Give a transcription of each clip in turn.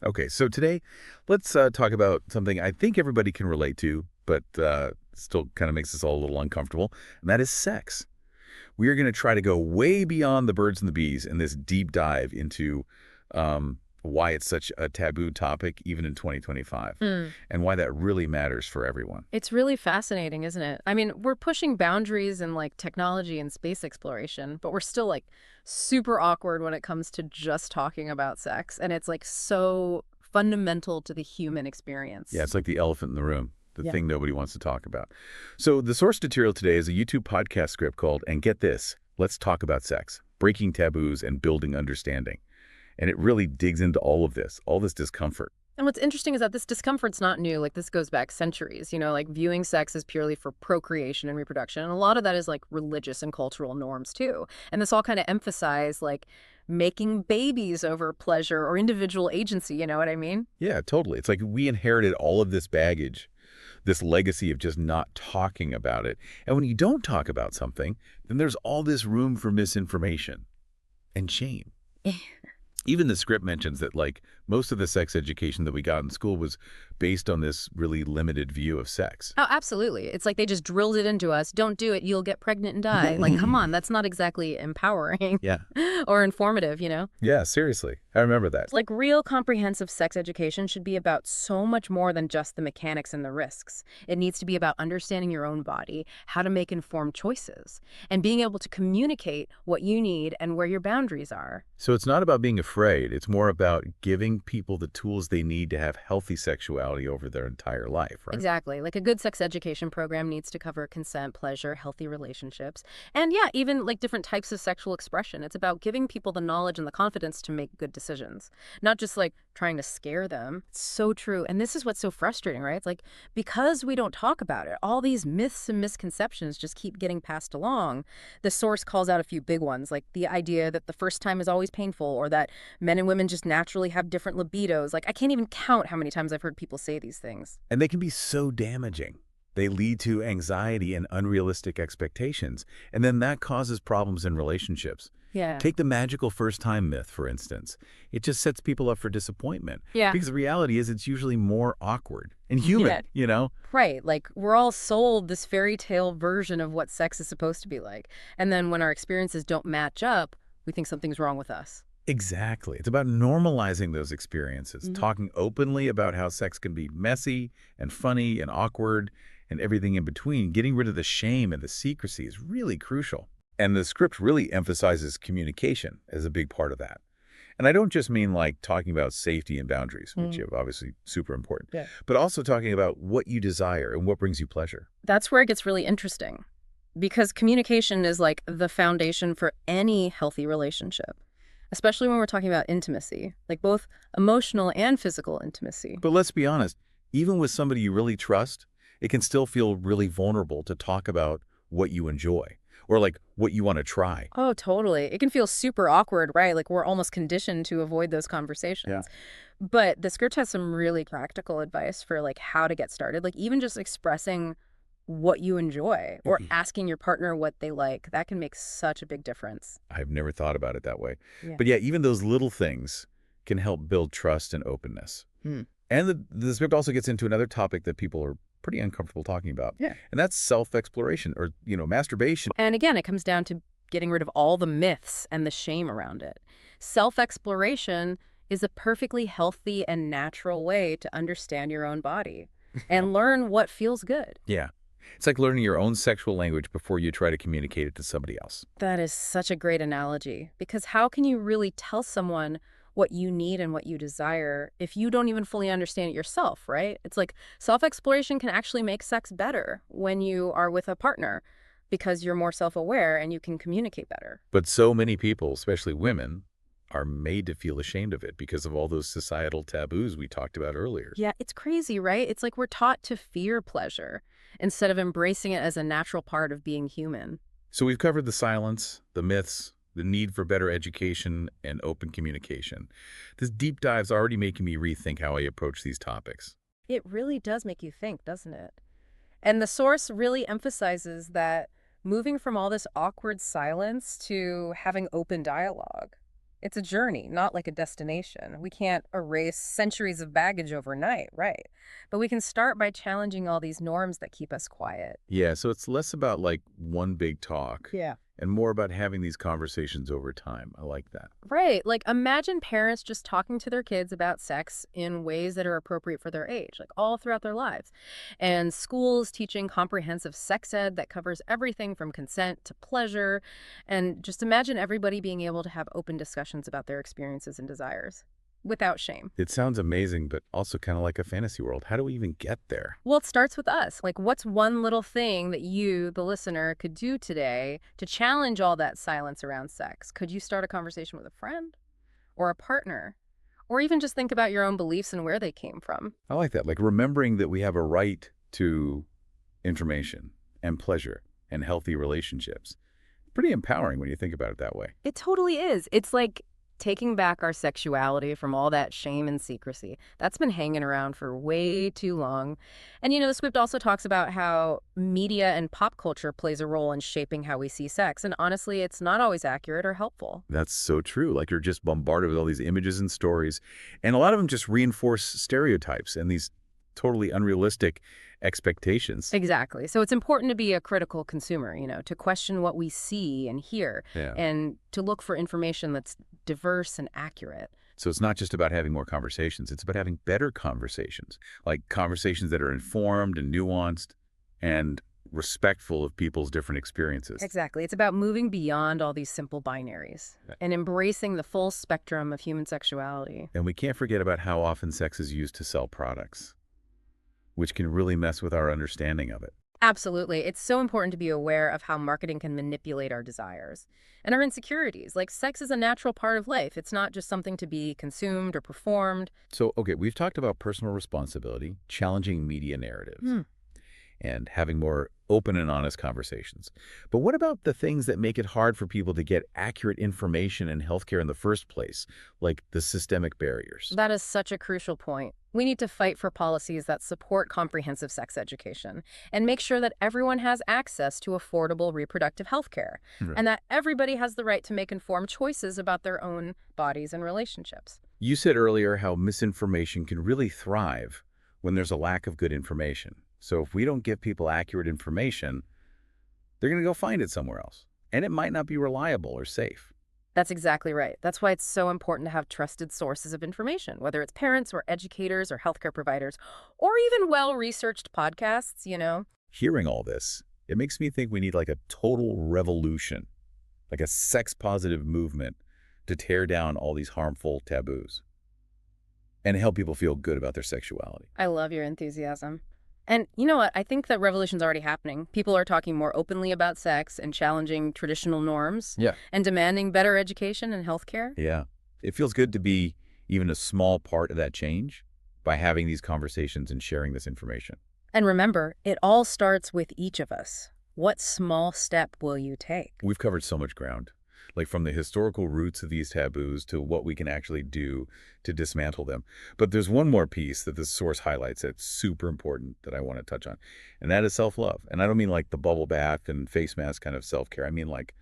Okay, so today let's talk about something I think everybody can relate to, but still kind of makes us all a little uncomfortable, and that is sex. We are going to try to go way beyond the birds and the bees in this deep dive into why it's such a taboo topic, even in 2025, Mm. and why that really matters for everyone. It's really fascinating, isn't it? I mean, we're pushing boundaries in like technology and space exploration, but we're still like super awkward when it comes to just talking about sex. And it's like so fundamental to the human Yeah, experience. it's like the elephant in the room, the Yeah. thing nobody wants to talk about. So the source material today is a YouTube podcast script called, and get this, Let's Talk About Sex, Breaking Taboos and Building Understanding. And it really digs into all this discomfort. And what's interesting is that this discomfort's not new. Like, this goes back centuries, like viewing sex as purely for procreation and reproduction. And a lot of that is like religious and cultural norms, too. And this all kind of emphasize like making babies over pleasure or individual agency. You know what I mean? Yeah, totally. It's like we inherited all of this baggage, this legacy of just not talking about it. And when you don't talk about something, then there's all this room for misinformation and shame. Even the script mentions that, like, most of the sex education that we got in school was based on this really limited view of sex. Oh, absolutely. It's like they just drilled it into us. Don't do it. You'll get pregnant and die. Like, come on. That's not exactly empowering Yeah. or informative. Yeah, seriously. I remember that. Like, real comprehensive sex education should be about so much more than just the mechanics and the risks. It needs to be about understanding your own body, how to make informed choices, and being able to communicate what you need and where your boundaries are. So it's not about being afraid. It's more about giving people the tools they need to have healthy sexuality over their entire life, right? Exactly. Like, a good sex education program needs to cover consent, pleasure, healthy relationships, and yeah, even like different types of sexual expression. It's about giving people the knowledge and the confidence to make good decisions, not just like trying to scare them. It's so true. And this is what's so frustrating, right? It's like because we don't talk about it, all these myths and misconceptions just keep getting passed along. The source calls out a few big ones, like the idea that the first time is always painful or that men and women just naturally have different libidos. Like, I can't even count how many times I've heard people say these things. And they can be so damaging. They lead to anxiety and unrealistic expectations, and then that causes problems in relationships. Yeah. Take the magical first-time myth, for instance. It just sets people up for disappointment. Yeah. Because the reality is it's usually more awkward and Yeah. human. Right. Like, we're all sold this fairy tale version of what sex is supposed to be like. And then when our experiences don't match up, we think something's wrong with us. Exactly. It's about normalizing those experiences, Mhm. talking openly about how sex can be messy and funny and awkward and everything in between. Getting rid of the shame and the secrecy is really crucial. And the script really emphasizes communication as a big part of that. And I don't just mean like talking about safety and boundaries, which are obviously super important, Yeah. but also talking about what you desire and what brings you pleasure. That's where it gets really interesting because communication is like the foundation for any healthy relationship, especially when we're talking about intimacy, like both emotional and physical intimacy. But let's be honest, even with somebody you really trust, it can still feel really vulnerable to talk about what you enjoy or like what you want to try. Oh, totally. It can feel super awkward, right? Like, we're almost conditioned to avoid those Yeah. conversations. But the script has some really practical advice for like how to get started. Like, even just expressing what you enjoy or asking your partner what they like, that can make such a big difference. I've never thought about it that way. Yeah. But yeah, even those little things can help build trust and openness. Hmm. And the script also gets into another topic that people are pretty uncomfortable talking about. Yeah. And that's self-exploration or, masturbation. And again, it comes down to getting rid of all the myths and the shame around it. Self-exploration is a perfectly healthy and natural way to understand your own body and learn what feels good. Yeah. It's like learning your own sexual language before you try to communicate it to somebody else. That is such a great analogy because how can you really tell someone what you need and what you desire if you don't even fully understand it yourself, right? It's like self-exploration can actually make sex better when you are with a partner because you're more self-aware and you can communicate better. But so many people, especially women, are made to feel ashamed of it because of all those societal taboos we talked about earlier. Yeah, it's crazy, right? It's like we're taught to fear pleasure instead of embracing it as a natural part of being human. So we've covered the silence, the myths, the need for better education, and open communication. This deep dive's already making me rethink how I approach these topics. It really does make you think, doesn't it? And the source really emphasizes that moving from all this awkward silence to having open dialogue. It's a journey, not like a destination. We can't erase centuries of baggage overnight, right? But we can start by challenging all these norms that keep us quiet. Yeah, so it's less about like one big talk Yeah. and more about having these conversations over time. I like that. Right. Like imagine parents just talking to their kids about sex in ways that are appropriate for their age, like all throughout their lives. And schools teaching comprehensive sex ed that covers everything from consent to pleasure. And just imagine everybody being able to have open discussions about their experiences and desires without shame. It sounds amazing, but also kind of like a fantasy world. How do we even get there? Well, it starts with us. Like, what's one little thing that you, the listener, could do today to challenge all that silence around sex? Could you start a conversation with a friend or a partner? Or even just think about your own beliefs and where they came from. I like that. Like remembering that we have a right to information and pleasure and healthy relationships. Pretty empowering when you think about it that way. It totally is. It's like taking back our sexuality from all that shame and secrecy. That's been hanging around for way too long. And the script also talks about how media and pop culture plays a role in shaping how we see sex. And honestly, it's not always accurate or helpful. That's so true. Like you're just bombarded with all these images and stories, and a lot of them just reinforce stereotypes and these totally unrealistic expectations. Exactly. So it's important to be a critical consumer, to question what we see and hear Yeah. and to look for information that's diverse and accurate. So it's not just about having more conversations, it's about having better conversations, like conversations that are informed and nuanced and respectful of people's different experiences. Exactly. It's about moving beyond all these simple binaries Right. and embracing the full spectrum of human sexuality. And we can't forget about how often sex is used to sell products, which can really mess with our understanding of it. Absolutely. It's so important to be aware of how marketing can manipulate our desires and our insecurities. Like sex is a natural part of life. It's not just something to be consumed or performed. So, okay, we've talked about personal responsibility, challenging media narratives, and having more open and honest conversations. But what about the things that make it hard for people to get accurate information in healthcare in the first place, like the systemic barriers? That is such a crucial point. We need to fight for policies that support comprehensive sex education and make sure that everyone has access to affordable reproductive health care Right. and that everybody has the right to make informed choices about their own bodies and relationships. You said earlier how misinformation can really thrive when there's a lack of good information. So if we don't give people accurate information, they're going to go find it somewhere else. And it might not be reliable or safe. That's exactly right. That's why it's so important to have trusted sources of information, whether it's parents or educators or healthcare providers, or even well-researched podcasts. Hearing all this, it makes me think we need like a total revolution, like a sex-positive movement to tear down all these harmful taboos and help people feel good about their sexuality. I love your enthusiasm. And you know what? I think that revolution's already happening. People are talking more openly about sex and challenging traditional norms Yeah. and demanding better education and healthcare. Yeah. It feels good to be even a small part of that change by having these conversations and sharing this information. And remember, it all starts with each of us. What small step will you take? We've covered so much ground, like from the historical roots of these taboos to what we can actually do to dismantle them. But there's one more piece that this source highlights that's super important that I want to touch on, and that is self-love. And I don't mean like the bubble bath and face mask kind of self-care. I mean like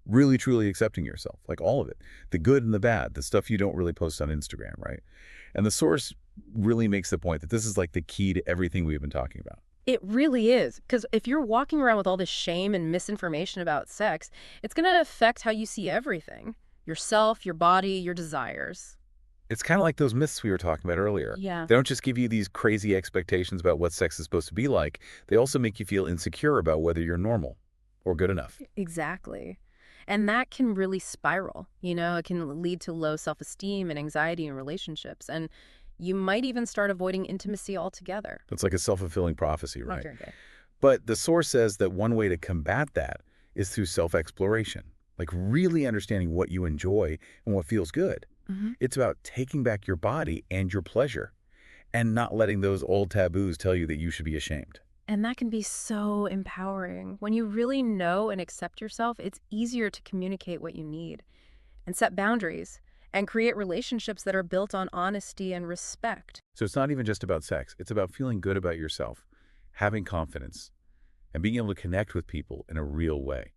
really, truly accepting yourself, like all of it, the good and the bad, the stuff you don't really post on Instagram, right? And the source really makes the point that this is like the key to everything we've been talking about. It really is. Because if you're walking around with all this shame and misinformation about sex, it's going to affect how you see everything. Yourself, your body, your desires. It's kind of like those myths we were talking about earlier. Yeah. They don't just give you these crazy expectations about what sex is supposed to be like. They also make you feel insecure about whether you're normal or good enough. Exactly. And that can really spiral. It can lead to low self-esteem and anxiety in relationships. And you might even start avoiding intimacy altogether. It's like a self-fulfilling prophecy, Not right? very good. But the source says that one way to combat that is through self-exploration, like really understanding what you enjoy and what feels good. It's about taking back your body and your pleasure and not letting those old taboos tell you that you should be ashamed. And that can be so empowering. When you really know and accept yourself, it's easier to communicate what you need and set boundaries and create relationships that are built on honesty and respect. So it's not even just about sex. It's about feeling good about yourself, having confidence, and being able to connect with people in a real way.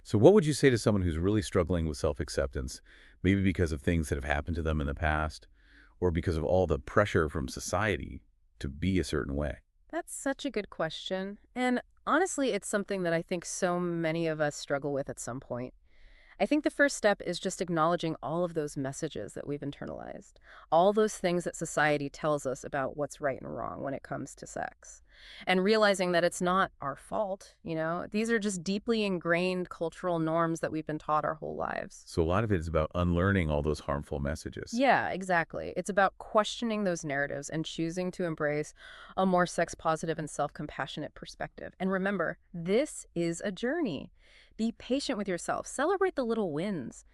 So what would you say to someone who's really struggling with self-acceptance, maybe because of things that have happened to them in the past, or because of all the pressure from society to be a certain way? That's such a good question. And honestly, it's something that I think so many of us struggle with at some point. I think the first step is just acknowledging all of those messages that we've internalized, all those things that society tells us about what's right and wrong when it comes to sex, and realizing that it's not our fault, you know? These are just deeply ingrained cultural norms that we've been taught our whole lives. So a lot of it is about unlearning all those harmful messages. Yeah, exactly. It's about questioning those narratives and choosing to embrace a more sex positive and self compassionate perspective. And remember, this is a journey. Be patient with yourself, celebrate the little wins,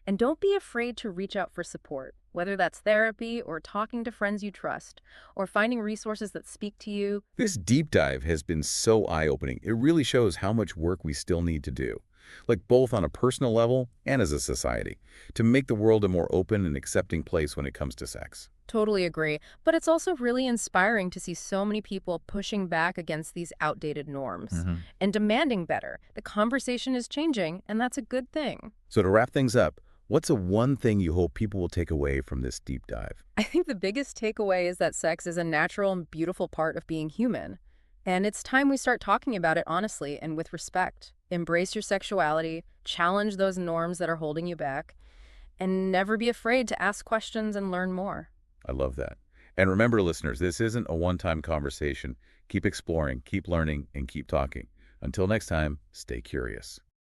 and don't be afraid to reach out for support, whether that's therapy or talking to friends you trust or finding resources that speak to you. This deep dive has been so eye-opening. It really shows how much work we still need to do, like both on a personal level and as a society, to make the world a more open and accepting place when it comes to sex. Totally agree. But it's also really inspiring to see so many people pushing back against these outdated norms and demanding better. The conversation is changing, and that's a good thing. So to wrap things up, what's a one thing you hope people will take away from this deep dive? I think the biggest takeaway is that sex is a natural and beautiful part of being human. And it's time we start talking about it honestly and with respect. Embrace your sexuality, challenge those norms that are holding you back, and never be afraid to ask questions and learn more. I love that. And remember, listeners, this isn't a one-time conversation. Keep exploring, keep learning, and keep talking. Until next time, stay curious.